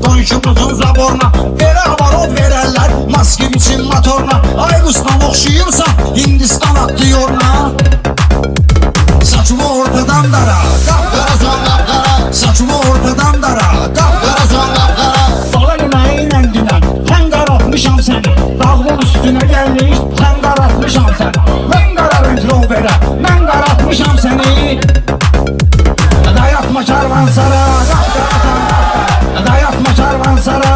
Donşumuzun zaboruna verə varod verərlər maske biçin motoruna. Ay Ruslan oxşayırsa Hindistan aktyoruna. Saçımı ortadan dara, qapqara son qapqara. Saçımı ortadan dara, qapqara son qapqara. Bala yeməyilə dinən, sən qaratmışam səni. Dağın üstünə gəlmiş, sən qaratmışam səni. Mən qara Range Roverə, mən qaratmışam səni. Dayatma karvansara, dayatma karvansara,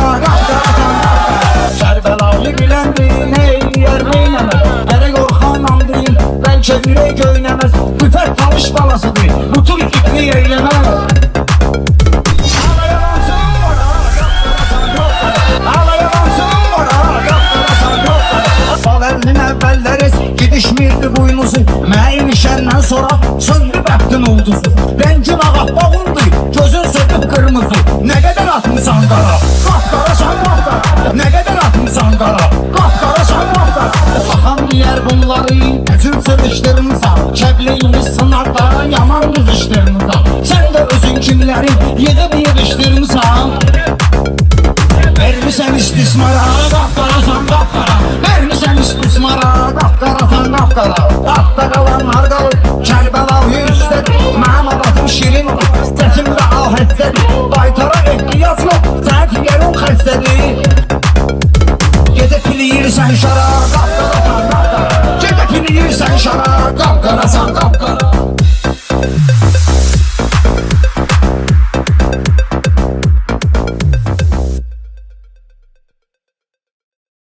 Kərbəlayı biləndin, ey yer meynəməz. Ərə qorxanam deyin, bəlkə ürək göynəməz. Müfət tanış balasıdır, bu tür ikli eyləməz. Ağlayavansın vara, bal əlinin əvvəlləriz, gidişmirdi buynuzu. Məyin işəndən sonra söndü bəxtin ulduzu. Rəngin ağappağındır, gözün söküb qırmızı. Nə qədər atmışsan qara, qapqara san qapqara. Nə qədər atmışsan qara, qapqara san qapqara. Baxan deyər bunları, üzün sırışdırmısan. Kəbləyini sınaqda, yaman qızışdırmısan. Sən də özün kimləri yığıb yığışdırmısan. Vermişsən istismara, qapqara san qapqara. Vermişsən istismara, qapqara san qapqara. Qapqara qalanlar qalır, Kərbəlayı üstədir. Mənim adatım şirin olur, səsim də ahəstədir. Baytara ehtiyac yox, sən digərin xəstədir. Gedə piliyirsən şara, qapqara san qapqara. Gedə piliyirsən şara, qapqara san qapqara.